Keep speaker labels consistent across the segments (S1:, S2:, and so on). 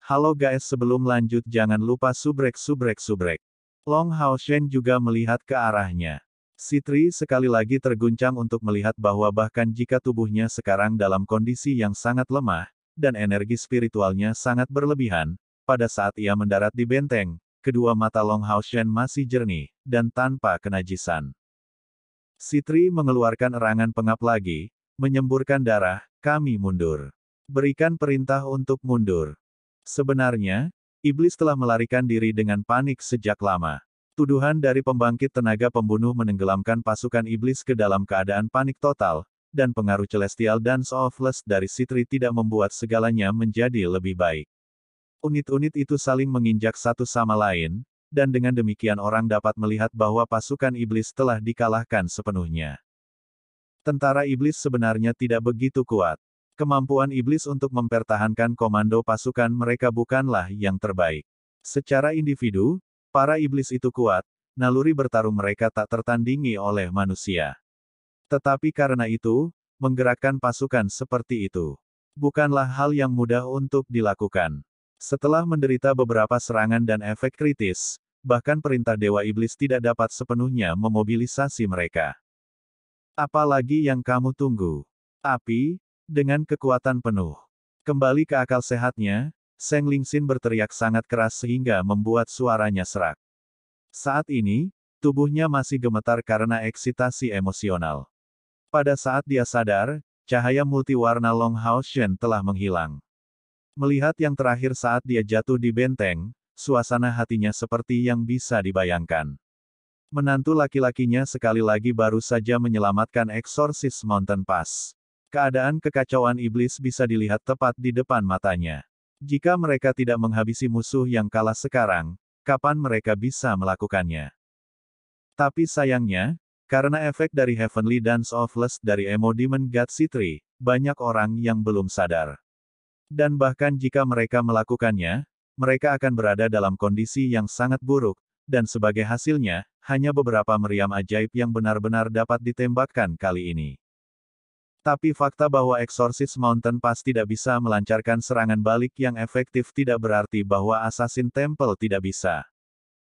S1: Halo guys, sebelum lanjut jangan lupa subrek. Long Hao Shen juga melihat ke arahnya. Sitri sekali lagi terguncang untuk melihat bahwa bahkan jika tubuhnya sekarang dalam kondisi yang sangat lemah, dan energi spiritualnya sangat berlebihan, pada saat ia mendarat di benteng, kedua mata Long Hao Shen masih jernih, dan tanpa kenajisan. Sitri mengeluarkan erangan pengap lagi, menyemburkan darah, kami mundur. Berikan perintah untuk mundur. Sebenarnya, iblis telah melarikan diri dengan panik sejak lama. Tuduhan dari pembangkit tenaga pembunuh menenggelamkan pasukan iblis ke dalam keadaan panik total, dan pengaruh Celestial Dance of Lust dari Sitri tidak membuat segalanya menjadi lebih baik. Unit-unit itu saling menginjak satu sama lain, dan dengan demikian orang dapat melihat bahwa pasukan iblis telah dikalahkan sepenuhnya. Tentara iblis sebenarnya tidak begitu kuat. Kemampuan iblis untuk mempertahankan komando pasukan mereka bukanlah yang terbaik. Secara individu, para iblis itu kuat, naluri bertarung mereka tak tertandingi oleh manusia. Tetapi karena itu, menggerakkan pasukan seperti itu bukanlah hal yang mudah untuk dilakukan. Setelah menderita beberapa serangan dan efek kritis, bahkan perintah Dewa Iblis tidak dapat sepenuhnya memobilisasi mereka. Apalagi yang kamu tunggu? Api, dengan kekuatan penuh. Kembali ke akal sehatnya, Seng Lingxin berteriak sangat keras sehingga membuat suaranya serak. Saat ini, tubuhnya masih gemetar karena eksitasi emosional. Pada saat dia sadar, cahaya multiwarna Long Hao Shen telah menghilang. Melihat yang terakhir saat dia jatuh di benteng, suasana hatinya seperti yang bisa dibayangkan. Menantu laki-lakinya sekali lagi baru saja menyelamatkan Exorcist Mountain Pass. Keadaan kekacauan iblis bisa dilihat tepat di depan matanya. Jika mereka tidak menghabisi musuh yang kalah sekarang, kapan mereka bisa melakukannya? Tapi sayangnya, karena efek dari Heavenly Dance of Lust dari Emo Demon God Sitri, banyak orang yang belum sadar. Dan bahkan jika mereka melakukannya, mereka akan berada dalam kondisi yang sangat buruk, dan sebagai hasilnya, hanya beberapa meriam ajaib yang benar-benar dapat ditembakkan kali ini. Tapi fakta bahwa Exorcist Mountain Pass tidak bisa melancarkan serangan balik yang efektif tidak berarti bahwa Assassin Temple tidak bisa.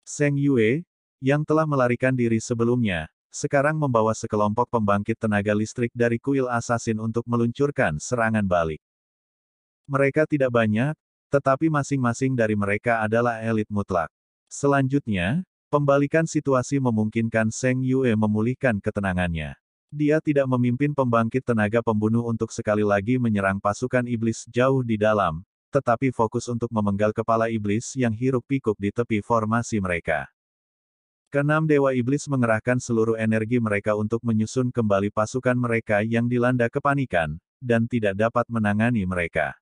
S1: Seng Yue, yang telah melarikan diri sebelumnya, sekarang membawa sekelompok pembangkit tenaga listrik dari kuil Assassin untuk meluncurkan serangan balik. Mereka tidak banyak, tetapi masing-masing dari mereka adalah elit mutlak. Selanjutnya, pembalikan situasi memungkinkan Seng Yue memulihkan ketenangannya. Dia tidak memimpin pembangkit tenaga pembunuh untuk sekali lagi menyerang pasukan iblis jauh di dalam, tetapi fokus untuk memenggal kepala iblis yang hiruk-pikuk di tepi formasi mereka. Keenam dewa iblis mengerahkan seluruh energi mereka untuk menyusun kembali pasukan mereka yang dilanda kepanikan, dan tidak dapat menangani mereka.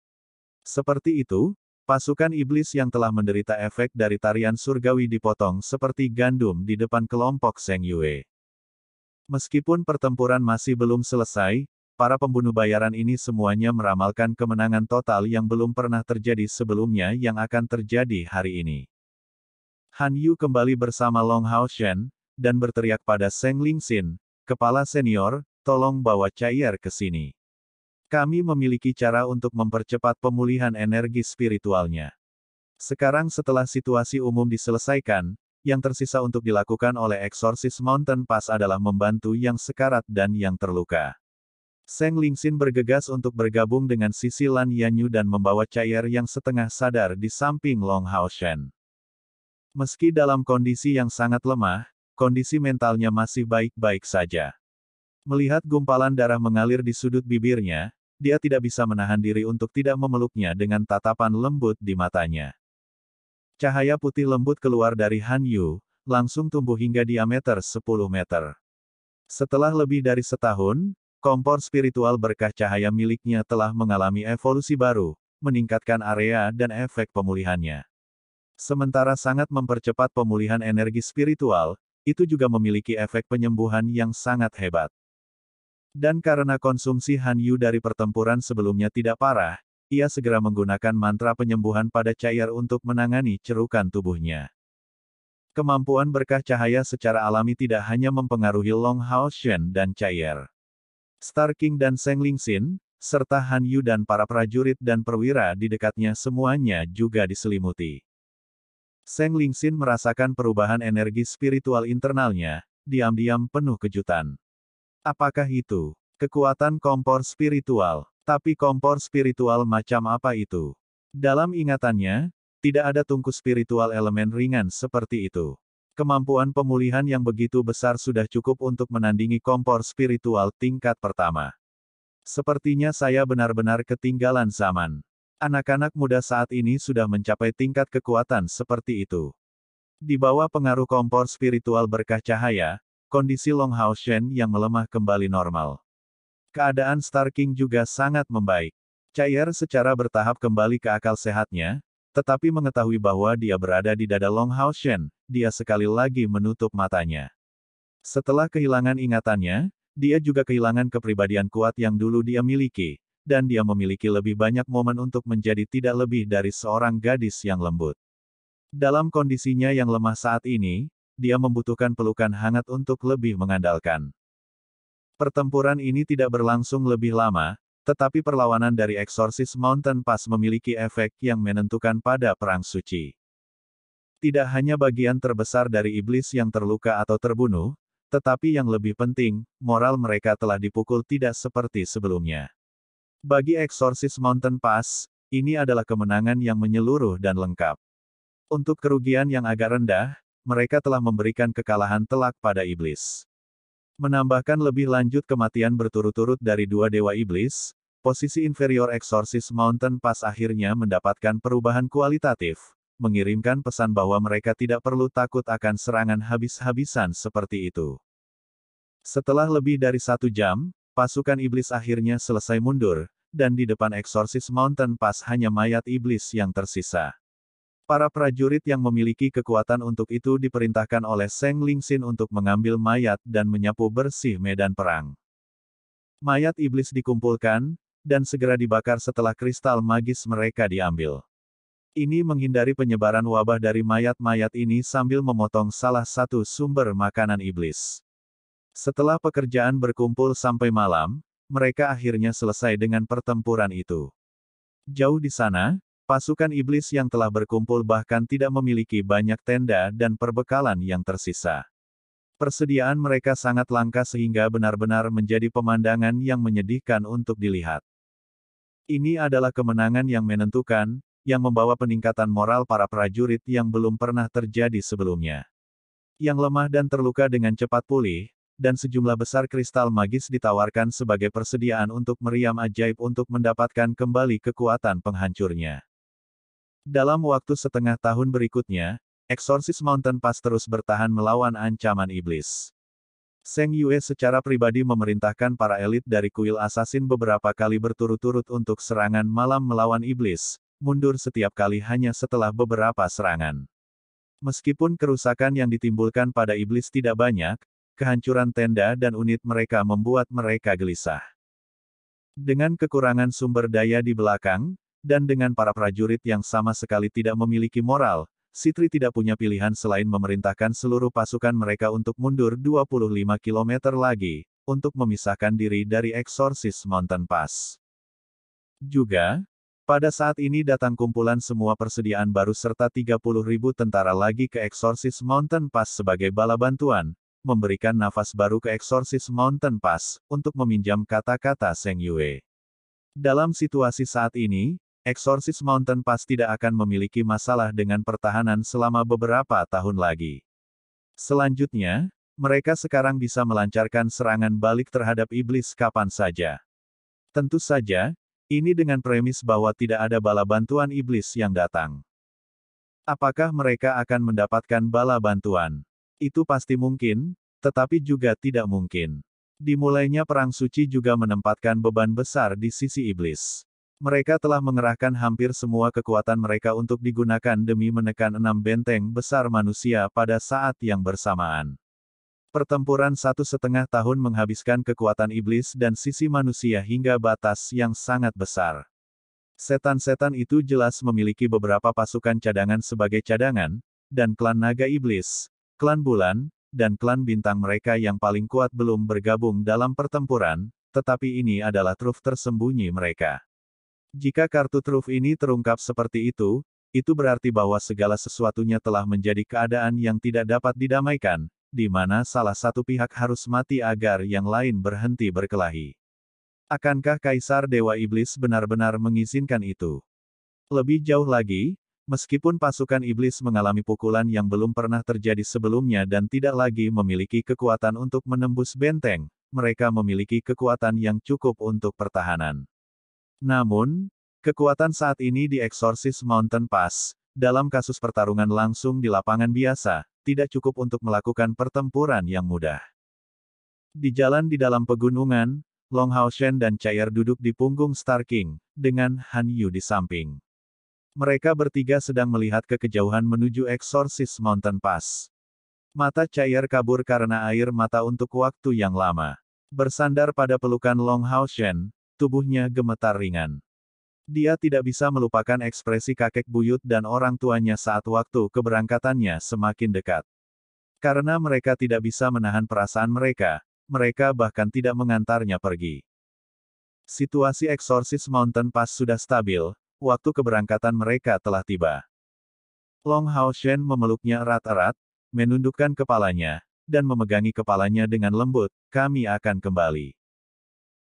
S1: Seperti itu, pasukan iblis yang telah menderita efek dari tarian surgawi dipotong seperti gandum di depan kelompok Seng Yue. Meskipun pertempuran masih belum selesai, para pembunuh bayaran ini semuanya meramalkan kemenangan total yang belum pernah terjadi sebelumnya yang akan terjadi hari ini. Han Yu kembali bersama Long Hao Shen, dan berteriak pada Seng Lingxin, kepala senior, tolong bawa Chai'er ke sini. Kami memiliki cara untuk mempercepat pemulihan energi spiritualnya. Sekarang setelah situasi umum diselesaikan, yang tersisa untuk dilakukan oleh Exorcist Mountain Pass adalah membantu yang sekarat dan yang terluka. Seng Lingxin bergegas untuk bergabung dengan sisi Lan Yanyu dan membawa Chai'er yang setengah sadar di samping Long Hao Shen. Meski dalam kondisi yang sangat lemah, kondisi mentalnya masih baik-baik saja. Melihat gumpalan darah mengalir di sudut bibirnya, dia tidak bisa menahan diri untuk tidak memeluknya dengan tatapan lembut di matanya. Cahaya putih lembut keluar dari Han Yu, langsung tumbuh hingga diameter 10 meter. Setelah lebih dari setahun, kompor spiritual berkah cahaya miliknya telah mengalami evolusi baru, meningkatkan area dan efek pemulihannya. Sementara sangat mempercepat pemulihan energi spiritual, itu juga memiliki efek penyembuhan yang sangat hebat. Dan karena konsumsi Han Yu dari pertempuran sebelumnya tidak parah, ia segera menggunakan mantra penyembuhan pada Chai'er untuk menangani cerukan tubuhnya. Kemampuan berkah cahaya secara alami tidak hanya mempengaruhi Long Hao Shen dan Chai'er. Star King dan Seng Lingxin, serta Han Yu dan para prajurit dan perwira di dekatnya semuanya juga diselimuti. Seng Lingxin merasakan perubahan energi spiritual internalnya, diam-diam penuh kejutan. Apakah itu kekuatan kompor spiritual? Tapi kompor spiritual macam apa itu? Dalam ingatannya, tidak ada tungku spiritual elemen ringan seperti itu. Kemampuan pemulihan yang begitu besar sudah cukup untuk menandingi kompor spiritual tingkat pertama. Sepertinya saya benar-benar ketinggalan zaman. Anak-anak muda saat ini sudah mencapai tingkat kekuatan seperti itu. Di bawah pengaruh kompor spiritual berkah cahaya, kondisi Long Hao Shen yang melemah kembali normal. Keadaan Star King juga sangat membaik. Cair secara bertahap kembali ke akal sehatnya, tetapi mengetahui bahwa dia berada di dada Long Hao Shen, dia sekali lagi menutup matanya. Setelah kehilangan ingatannya, dia juga kehilangan kepribadian kuat yang dulu dia miliki, dan dia memiliki lebih banyak momen untuk menjadi tidak lebih dari seorang gadis yang lembut. Dalam kondisinya yang lemah saat ini, dia membutuhkan pelukan hangat untuk lebih mengandalkan. Pertempuran ini tidak berlangsung lebih lama, tetapi perlawanan dari Exorcist Mountain Pass memiliki efek yang menentukan pada Perang Suci. Tidak hanya bagian terbesar dari iblis yang terluka atau terbunuh, tetapi yang lebih penting, moral mereka telah dipukul tidak seperti sebelumnya. Bagi Exorcist Mountain Pass, ini adalah kemenangan yang menyeluruh dan lengkap. Untuk kerugian yang agak rendah, mereka telah memberikan kekalahan telak pada iblis. Menambahkan lebih lanjut kematian berturut-turut dari dua dewa iblis, posisi inferior Exorcist Mountain Pass akhirnya mendapatkan perubahan kualitatif, mengirimkan pesan bahwa mereka tidak perlu takut akan serangan habis-habisan seperti itu. Setelah lebih dari 1 jam, pasukan iblis akhirnya selesai mundur, dan di depan Exorcist Mountain Pass hanya mayat iblis yang tersisa. Para prajurit yang memiliki kekuatan untuk itu diperintahkan oleh Seng Lingxin untuk mengambil mayat dan menyapu bersih medan perang. Mayat iblis dikumpulkan, dan segera dibakar setelah kristal magis mereka diambil. Ini menghindari penyebaran wabah dari mayat-mayat ini sambil memotong salah satu sumber makanan iblis. Setelah pekerjaan berkumpul sampai malam, mereka akhirnya selesai dengan pertempuran itu. Jauh di sana, pasukan iblis yang telah berkumpul bahkan tidak memiliki banyak tenda dan perbekalan yang tersisa. Persediaan mereka sangat langka sehingga benar-benar menjadi pemandangan yang menyedihkan untuk dilihat. Ini adalah kemenangan yang menentukan, yang membawa peningkatan moral para prajurit yang belum pernah terjadi sebelumnya. Yang lemah dan terluka dengan cepat pulih, dan sejumlah besar kristal magis ditawarkan sebagai persediaan untuk meriam ajaib untuk mendapatkan kembali kekuatan penghancurnya. Dalam waktu setengah tahun berikutnya, Exorcist Mountain Pass terus bertahan melawan ancaman iblis. Seng Yue secara pribadi memerintahkan para elit dari kuil assassin beberapa kali berturut-turut untuk serangan malam melawan iblis, mundur setiap kali hanya setelah beberapa serangan. Meskipun kerusakan yang ditimbulkan pada iblis tidak banyak, kehancuran tenda dan unit mereka membuat mereka gelisah. Dengan kekurangan sumber daya di belakang, dan dengan para prajurit yang sama sekali tidak memiliki moral, Sitri tidak punya pilihan selain memerintahkan seluruh pasukan mereka untuk mundur 25 km lagi, untuk memisahkan diri dari Exorcist Mountain Pass. Juga, pada saat ini datang kumpulan semua persediaan baru serta 30.000 tentara lagi ke Exorcist Mountain Pass sebagai bala bantuan, memberikan nafas baru ke Exorcist Mountain Pass, untuk meminjam kata-kata Seng Yue. Dalam situasi saat ini, Exorcist Mountain Pass tidak akan memiliki masalah dengan pertahanan selama beberapa tahun lagi. Selanjutnya, mereka sekarang bisa melancarkan serangan balik terhadap iblis kapan saja. Tentu saja, ini dengan premis bahwa tidak ada bala bantuan iblis yang datang. Apakah mereka akan mendapatkan bala bantuan? Itu pasti mungkin, tetapi juga tidak mungkin. Dimulainya Perang Suci juga menempatkan beban besar di sisi iblis. Mereka telah mengerahkan hampir semua kekuatan mereka untuk digunakan demi menekan 6 benteng besar manusia pada saat yang bersamaan. Pertempuran 1,5 tahun menghabiskan kekuatan iblis dan sisi manusia hingga batas yang sangat besar. Setan-setan itu jelas memiliki beberapa pasukan cadangan sebagai cadangan, dan klan naga iblis, klan bulan, dan klan bintang mereka yang paling kuat belum bergabung dalam pertempuran, tetapi ini adalah truf tersembunyi mereka. Jika kartu truf ini terungkap seperti itu berarti bahwa segala sesuatunya telah menjadi keadaan yang tidak dapat didamaikan, di mana salah satu pihak harus mati agar yang lain berhenti berkelahi. Akankah Kaisar Dewa Iblis benar-benar mengizinkan itu? Lebih jauh lagi, meskipun pasukan iblis mengalami pukulan yang belum pernah terjadi sebelumnya dan tidak lagi memiliki kekuatan untuk menembus benteng, mereka memiliki kekuatan yang cukup untuk pertahanan. Namun, kekuatan saat ini di Exorcist Mountain Pass, dalam kasus pertarungan langsung di lapangan biasa, tidak cukup untuk melakukan pertempuran yang mudah. Di jalan di dalam pegunungan, Long Hao Shen dan Chair duduk di punggung Star King, dengan Han Yu di samping. Mereka bertiga sedang melihat ke kejauhan menuju Exorcist Mountain Pass. Mata Chair kabur karena air mata untuk waktu yang lama. Bersandar pada pelukan Long Hao Shen, tubuhnya gemetar ringan. Dia tidak bisa melupakan ekspresi kakek buyut dan orang tuanya saat waktu keberangkatannya semakin dekat. Karena mereka tidak bisa menahan perasaan mereka bahkan tidak mengantarnya pergi. Situasi Exorcist Mountain Pass sudah stabil, waktu keberangkatan mereka telah tiba. Long Hao Shen memeluknya erat-erat, menundukkan kepalanya, dan memegangi kepalanya dengan lembut, kami akan kembali.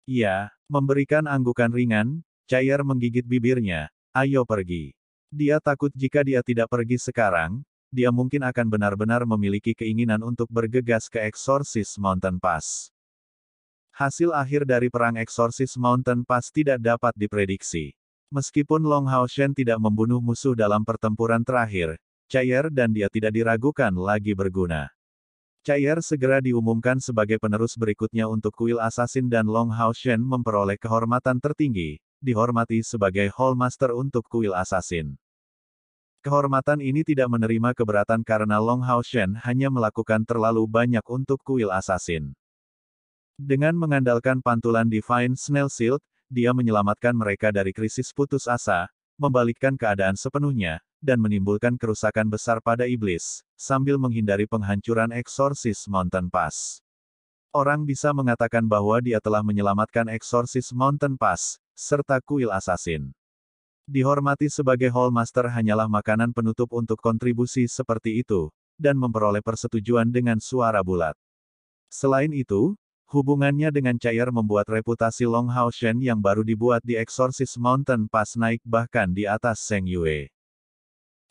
S1: Ia memberikan anggukan ringan, Chair menggigit bibirnya, ayo pergi. Dia takut jika dia tidak pergi sekarang, dia mungkin akan benar-benar memiliki keinginan untuk bergegas ke Exorcist Mountain Pass. Hasil akhir dari perang Exorcist Mountain Pass tidak dapat diprediksi. Meskipun Long Hao Shen tidak membunuh musuh dalam pertempuran terakhir, Chair dan dia tidak diragukan lagi berguna. Chair segera diumumkan sebagai penerus berikutnya untuk kuil assassin dan Long Hao Shen memperoleh kehormatan tertinggi, dihormati sebagai Hall Master untuk kuil assassin. Kehormatan ini tidak menerima keberatan karena Long Hao Shen hanya melakukan terlalu banyak untuk kuil assassin. Dengan mengandalkan pantulan Divine Snail Shield, dia menyelamatkan mereka dari krisis putus asa, membalikkan keadaan sepenuhnya, dan menimbulkan kerusakan besar pada iblis, sambil menghindari penghancuran Exorcist Mountain Pass. Orang bisa mengatakan bahwa dia telah menyelamatkan Exorcist Mountain Pass, serta kuil assassin. Dihormati sebagai Hall Master hanyalah makanan penutup untuk kontribusi seperti itu, dan memperoleh persetujuan dengan suara bulat. Selain itu, hubungannya dengan Chair membuat reputasi Long Hao Shen yang baru dibuat di Exorcist Mountain Pass naik bahkan di atas Zheng Yue.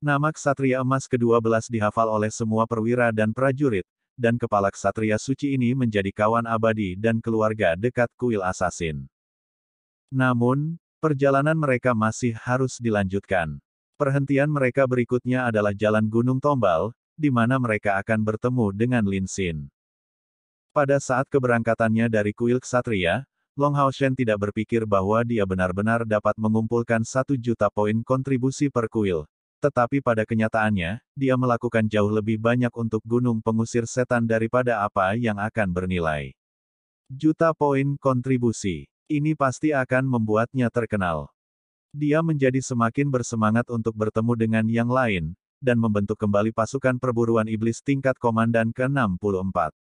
S1: Nama Ksatria Emas ke-12 dihafal oleh semua perwira dan prajurit, dan kepala Ksatria Suci ini menjadi kawan abadi dan keluarga dekat kuil assassin. Namun, perjalanan mereka masih harus dilanjutkan. Perhentian mereka berikutnya adalah Jalan Gunung Tombal, di mana mereka akan bertemu dengan Lin Xin. Pada saat keberangkatannya dari kuil Ksatria, Long Hao Shen tidak berpikir bahwa dia benar-benar dapat mengumpulkan 1 juta poin kontribusi per kuil. Tetapi pada kenyataannya, dia melakukan jauh lebih banyak untuk gunung pengusir setan daripada apa yang akan bernilai. Juta poin kontribusi. Ini pasti akan membuatnya terkenal. Dia menjadi semakin bersemangat untuk bertemu dengan yang lain, dan membentuk kembali pasukan perburuan iblis tingkat komandan ke-64.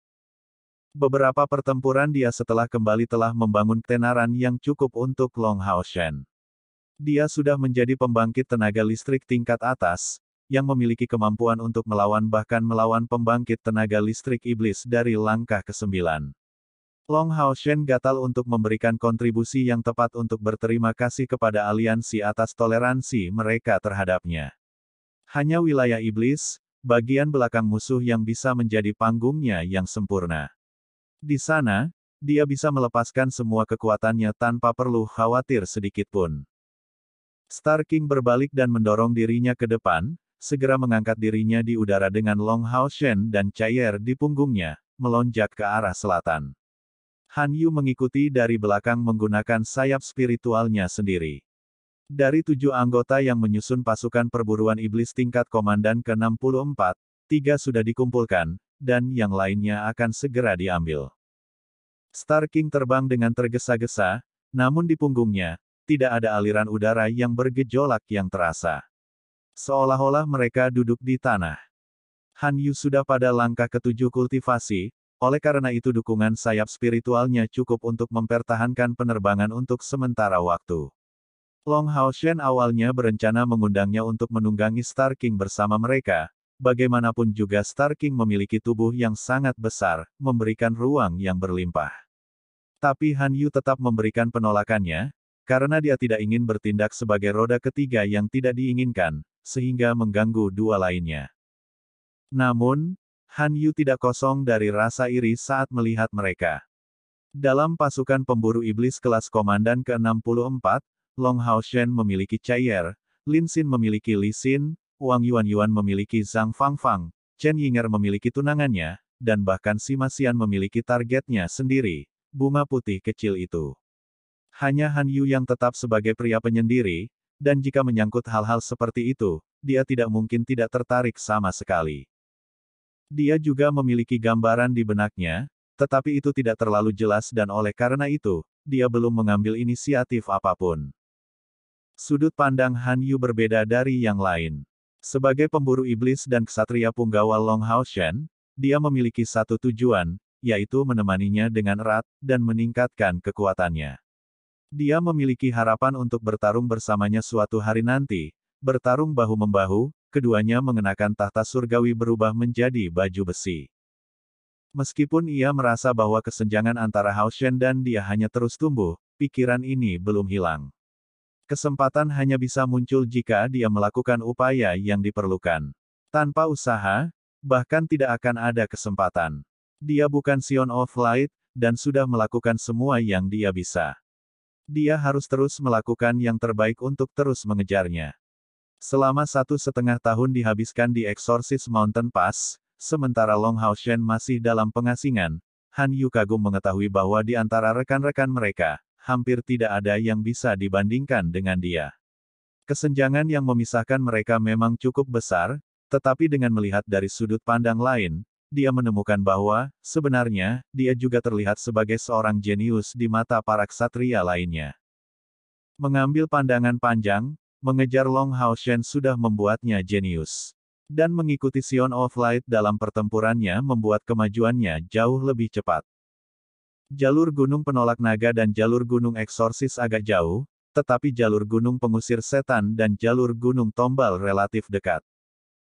S1: Beberapa pertempuran dia setelah kembali telah membangun ketenaran yang cukup untuk Long Hao Shen. Dia sudah menjadi pembangkit tenaga listrik tingkat atas, yang memiliki kemampuan untuk melawan bahkan melawan pembangkit tenaga listrik iblis dari langkah ke-9. Long Hao Shen gatal untuk memberikan kontribusi yang tepat untuk berterima kasih kepada aliansi atas toleransi mereka terhadapnya. Hanya wilayah iblis, bagian belakang musuh yang bisa menjadi panggungnya yang sempurna. Di sana, dia bisa melepaskan semua kekuatannya tanpa perlu khawatir sedikitpun. Star King berbalik dan mendorong dirinya ke depan, segera mengangkat dirinya di udara dengan Long Hao Shen dan Chair di punggungnya, melonjak ke arah selatan. Han Yu mengikuti dari belakang menggunakan sayap spiritualnya sendiri. Dari 7 anggota yang menyusun pasukan perburuan iblis tingkat komandan ke-64, 3 sudah dikumpulkan, dan yang lainnya akan segera diambil. Star King terbang dengan tergesa-gesa, namun di punggungnya, tidak ada aliran udara yang bergejolak yang terasa. Seolah-olah mereka duduk di tanah. Han Yu sudah pada langkah ke-7 kultivasi, oleh karena itu dukungan sayap spiritualnya cukup untuk mempertahankan penerbangan untuk sementara waktu. Long Haoshen awalnya berencana mengundangnya untuk menunggangi Star King bersama mereka. Bagaimanapun juga Star King memiliki tubuh yang sangat besar, memberikan ruang yang berlimpah. Tapi Han Yu tetap memberikan penolakannya, karena dia tidak ingin bertindak sebagai roda ketiga yang tidak diinginkan, sehingga mengganggu dua lainnya. Namun, Han Yu tidak kosong dari rasa iri saat melihat mereka. Dalam pasukan pemburu iblis kelas komandan ke-64, Long Haoshen memiliki Chai'er, Lin Xin memiliki Li Xin, Wang Yuanyuan memiliki Zhang Fangfang, Chen Yinger memiliki tunangannya, dan bahkan Sima Xian memiliki targetnya sendiri, bunga putih kecil itu. Hanya Han Yu yang tetap sebagai pria penyendiri, dan jika menyangkut hal-hal seperti itu, dia tidak mungkin tidak tertarik sama sekali. Dia juga memiliki gambaran di benaknya, tetapi itu tidak terlalu jelas dan oleh karena itu, dia belum mengambil inisiatif apapun. Sudut pandang Han Yu berbeda dari yang lain. Sebagai pemburu iblis dan ksatria punggawa Long Haoshen, dia memiliki satu tujuan, yaitu menemaninya dengan erat, dan meningkatkan kekuatannya. Dia memiliki harapan untuk bertarung bersamanya suatu hari nanti, bertarung bahu-membahu, keduanya mengenakan tahta surgawi berubah menjadi baju besi. Meskipun ia merasa bahwa kesenjangan antara Haoshen dan dia hanya terus tumbuh, pikiran ini belum hilang. Kesempatan hanya bisa muncul jika dia melakukan upaya yang diperlukan. Tanpa usaha, bahkan tidak akan ada kesempatan. Dia bukan Sion of Light, dan sudah melakukan semua yang dia bisa. Dia harus terus melakukan yang terbaik untuk terus mengejarnya. Selama 1,5 tahun dihabiskan di Exorcist Mountain Pass, sementara Long Haoshen masih dalam pengasingan, Han Yu kagum mengetahui bahwa di antara rekan-rekan mereka, hampir tidak ada yang bisa dibandingkan dengan dia. Kesenjangan yang memisahkan mereka memang cukup besar, tetapi dengan melihat dari sudut pandang lain, dia menemukan bahwa, sebenarnya, dia juga terlihat sebagai seorang jenius di mata para ksatria lainnya. Mengambil pandangan panjang, mengejar Long Haoshen sudah membuatnya jenius. Dan mengikuti Sion of Light dalam pertempurannya membuat kemajuannya jauh lebih cepat. Jalur Gunung Penolak Naga dan Jalur Gunung Eksorsis agak jauh, tetapi Jalur Gunung Pengusir Setan dan Jalur Gunung Tombal relatif dekat.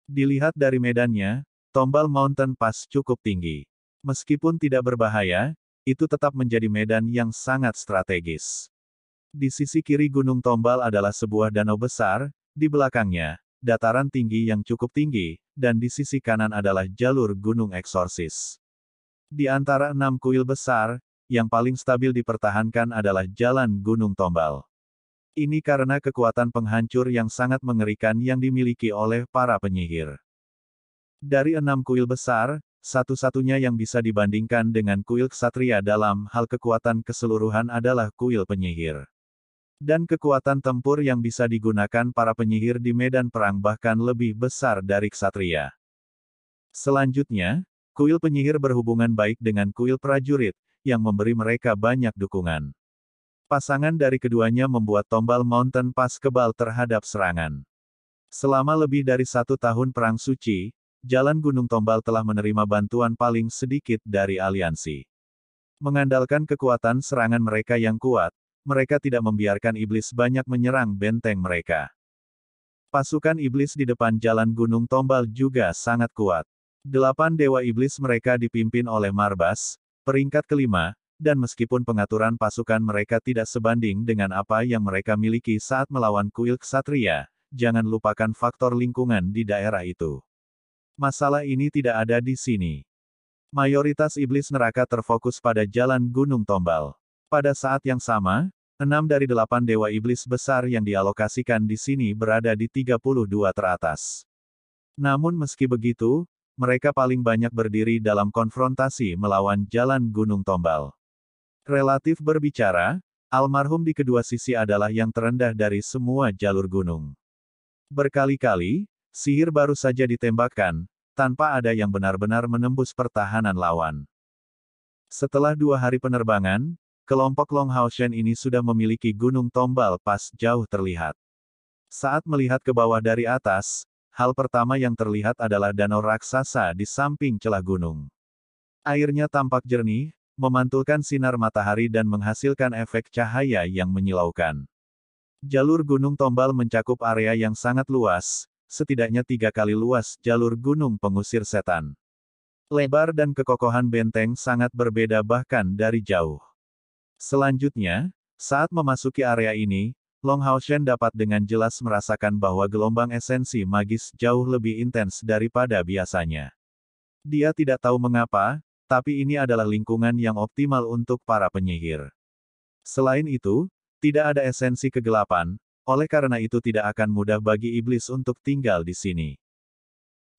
S1: Dilihat dari medannya, Tombal Mountain Pass cukup tinggi. Meskipun tidak berbahaya, itu tetap menjadi medan yang sangat strategis. Di sisi kiri Gunung Tombal adalah sebuah danau besar, di belakangnya, dataran tinggi yang cukup tinggi, dan di sisi kanan adalah Jalur Gunung Eksorsis. Di antara 6 kuil besar, yang paling stabil dipertahankan adalah Jalan Gunung Tombal. Ini karena kekuatan penghancur yang sangat mengerikan yang dimiliki oleh para penyihir. Dari 6 kuil besar, satu-satunya yang bisa dibandingkan dengan kuil ksatria dalam hal kekuatan keseluruhan adalah kuil penyihir. Dan kekuatan tempur yang bisa digunakan para penyihir di medan perang bahkan lebih besar dari ksatria. Selanjutnya, kuil penyihir berhubungan baik dengan kuil prajurit, yang memberi mereka banyak dukungan. Pasangan dari keduanya membuat Tombal Mountain Pass kebal terhadap serangan. Selama lebih dari 1 tahun Perang Suci, Jalan Gunung Tombal telah menerima bantuan paling sedikit dari aliansi. Mengandalkan kekuatan serangan mereka yang kuat, mereka tidak membiarkan iblis banyak menyerang benteng mereka. Pasukan iblis di depan Jalan Gunung Tombal juga sangat kuat. 8 dewa iblis mereka dipimpin oleh Marbas, peringkat kelima, dan meskipun pengaturan pasukan mereka tidak sebanding dengan apa yang mereka miliki saat melawan kuil ksatria, jangan lupakan faktor lingkungan di daerah itu. Masalah ini tidak ada di sini. Mayoritas iblis neraka terfokus pada Jalan Gunung Tombal. Pada saat yang sama, 6 dari 8 dewa iblis besar yang dialokasikan di sini berada di 32 teratas. Namun meski begitu, mereka paling banyak berdiri dalam konfrontasi melawan Jalan Gunung Tombal. Relatif berbicara, almarhum di kedua sisi adalah yang terendah dari semua jalur gunung. Berkali-kali, sihir baru saja ditembakkan, tanpa ada yang benar-benar menembus pertahanan lawan. Setelah 2 hari penerbangan, kelompok Long Haoshen ini sudah memiliki Gunung Tombal Pass jauh terlihat. Saat melihat ke bawah dari atas, hal pertama yang terlihat adalah danau raksasa di samping celah gunung. Airnya tampak jernih, memantulkan sinar matahari dan menghasilkan efek cahaya yang menyilaukan. Jalur Gunung Tombal mencakup area yang sangat luas, setidaknya 3 kali luas jalur gunung pengusir setan. Lebar dan kekokohan benteng sangat berbeda bahkan dari jauh. Selanjutnya, saat memasuki area ini, Long Hao Shen dapat dengan jelas merasakan bahwa gelombang esensi magis jauh lebih intens daripada biasanya. Dia tidak tahu mengapa, tapi ini adalah lingkungan yang optimal untuk para penyihir. Selain itu, tidak ada esensi kegelapan, oleh karena itu tidak akan mudah bagi iblis untuk tinggal di sini.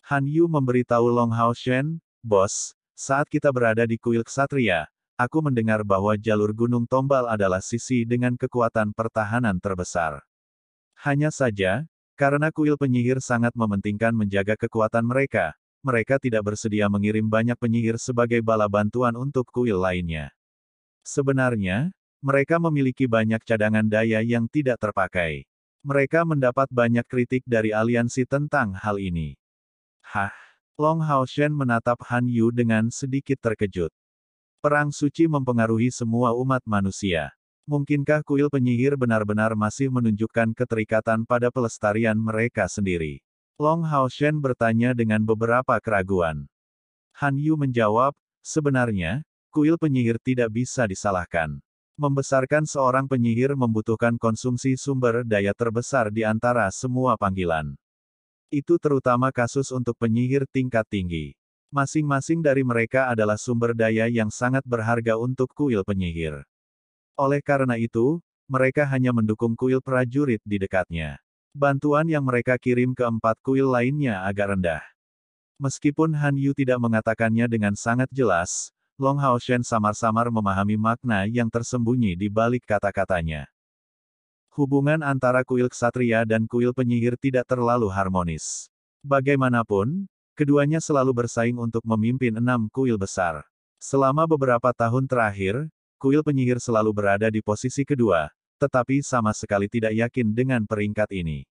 S1: Han Yu memberitahu Long Hao Shen, "Bos, saat kita berada di kuil ksatria, aku mendengar bahwa jalur Gunung Tombal adalah sisi dengan kekuatan pertahanan terbesar. Hanya saja, karena kuil penyihir sangat mementingkan menjaga kekuatan mereka, mereka tidak bersedia mengirim banyak penyihir sebagai bala bantuan untuk kuil lainnya. Sebenarnya, mereka memiliki banyak cadangan daya yang tidak terpakai. Mereka mendapat banyak kritik dari aliansi tentang hal ini." Hah? Long Hao Shen menatap Han Yu dengan sedikit terkejut. Perang suci mempengaruhi semua umat manusia. Mungkinkah kuil penyihir benar-benar masih menunjukkan keterikatan pada pelestarian mereka sendiri? Long Hao Shen bertanya dengan beberapa keraguan. Han Yu menjawab, "Sebenarnya, kuil penyihir tidak bisa disalahkan. Membesarkan seorang penyihir membutuhkan konsumsi sumber daya terbesar di antara semua panggilan. Itu terutama kasus untuk penyihir tingkat tinggi. Masing-masing dari mereka adalah sumber daya yang sangat berharga untuk kuil penyihir. Oleh karena itu, mereka hanya mendukung kuil prajurit di dekatnya. Bantuan yang mereka kirim ke 4 kuil lainnya agak rendah." Meskipun Han Yu tidak mengatakannya dengan sangat jelas, Long Hao Shen samar-samar memahami makna yang tersembunyi di balik kata-katanya. Hubungan antara kuil ksatria dan kuil penyihir tidak terlalu harmonis. Bagaimanapun, keduanya selalu bersaing untuk memimpin 6 kuil besar. Selama beberapa tahun terakhir, kuil penyihir selalu berada di posisi kedua, tetapi sama sekali tidak yakin dengan peringkat ini.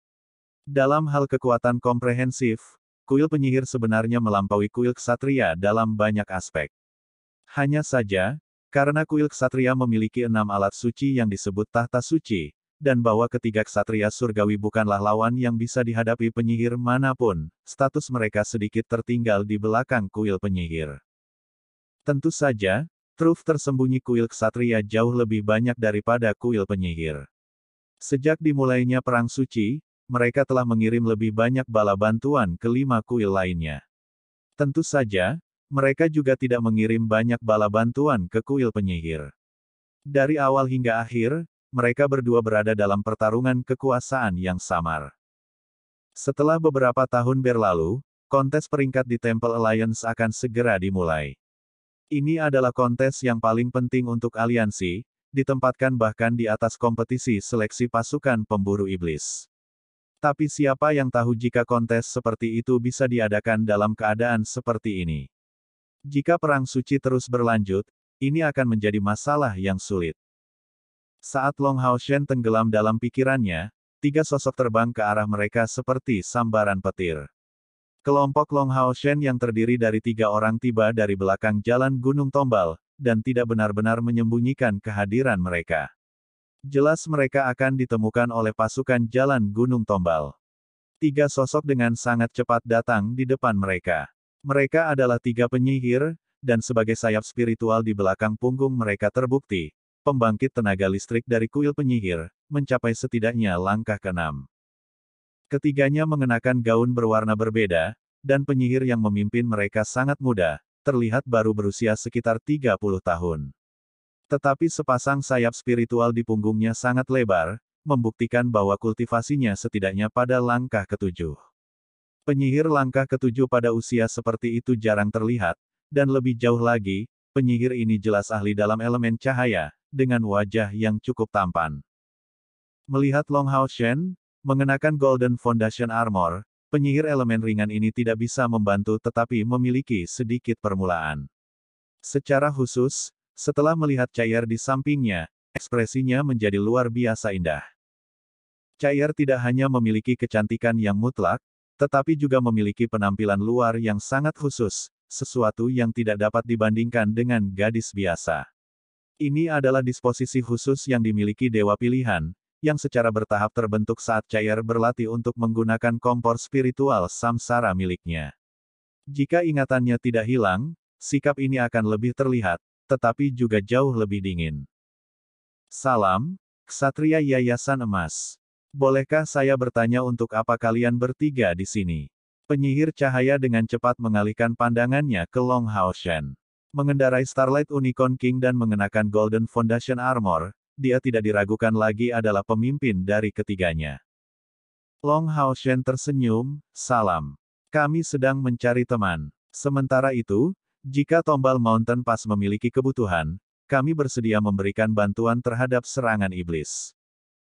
S1: Dalam hal kekuatan komprehensif, kuil penyihir sebenarnya melampaui kuil ksatria dalam banyak aspek. Hanya saja, karena kuil ksatria memiliki 6 alat suci yang disebut tahta suci, dan bahwa ketiga ksatria surgawi bukanlah lawan yang bisa dihadapi penyihir manapun, status mereka sedikit tertinggal di belakang kuil penyihir. Tentu saja, truf tersembunyi kuil ksatria jauh lebih banyak daripada kuil penyihir. Sejak dimulainya Perang Suci, mereka telah mengirim lebih banyak bala bantuan ke 5 kuil lainnya. Tentu saja, mereka juga tidak mengirim banyak bala bantuan ke kuil penyihir. Dari awal hingga akhir, mereka berdua berada dalam pertarungan kekuasaan yang samar. Setelah beberapa tahun berlalu, kontes peringkat di Temple Alliance akan segera dimulai. Ini adalah kontes yang paling penting untuk aliansi, ditempatkan bahkan di atas kompetisi seleksi pasukan pemburu iblis. Tapi siapa yang tahu jika kontes seperti itu bisa diadakan dalam keadaan seperti ini? Jika Perang Suci terus berlanjut, ini akan menjadi masalah yang sulit. Saat Long Hao Shen tenggelam dalam pikirannya, 3 sosok terbang ke arah mereka seperti sambaran petir. Kelompok Long Hao Shen yang terdiri dari 3 orang tiba dari belakang jalan Gunung Tombal, dan tidak benar-benar menyembunyikan kehadiran mereka. Jelas mereka akan ditemukan oleh pasukan jalan Gunung Tombal. 3 sosok dengan sangat cepat datang di depan mereka. Mereka adalah 3 penyihir, dan sebagai sayap spiritual di belakang punggung mereka terbukti, pembangkit tenaga listrik dari kuil penyihir, mencapai setidaknya langkah ke-6. Ketiganya mengenakan gaun berwarna berbeda, dan penyihir yang memimpin mereka sangat muda, terlihat baru berusia sekitar 30 tahun. Tetapi sepasang sayap spiritual di punggungnya sangat lebar, membuktikan bahwa kultivasinya setidaknya pada langkah ke-7. Penyihir langkah ke-7 pada usia seperti itu jarang terlihat, dan lebih jauh lagi, penyihir ini jelas ahli dalam elemen cahaya, dengan wajah yang cukup tampan. Melihat Long Hao Shen, mengenakan Golden Foundation Armor, penyihir elemen ringan ini tidak bisa membantu tetapi memiliki sedikit permulaan. Secara khusus, setelah melihat Cair di sampingnya, ekspresinya menjadi luar biasa indah. Cair tidak hanya memiliki kecantikan yang mutlak, tetapi juga memiliki penampilan luar yang sangat khusus, sesuatu yang tidak dapat dibandingkan dengan gadis biasa. Ini adalah disposisi khusus yang dimiliki dewa pilihan, yang secara bertahap terbentuk saat Cair berlatih untuk menggunakan kompor spiritual samsara miliknya. Jika ingatannya tidak hilang, sikap ini akan lebih terlihat, tetapi juga jauh lebih dingin. Salam, Ksatria Yayasan Emas. Bolehkah saya bertanya untuk apa kalian bertiga di sini? Penyihir cahaya dengan cepat mengalihkan pandangannya ke Long Hao Shen. Mengendarai Starlight Unicorn King dan mengenakan Golden Foundation Armor, dia tidak diragukan lagi adalah pemimpin dari ketiganya. Long Hao Shen tersenyum, salam. Kami sedang mencari teman. Sementara itu, jika Tombal Mountain Pass memiliki kebutuhan, kami bersedia memberikan bantuan terhadap serangan iblis.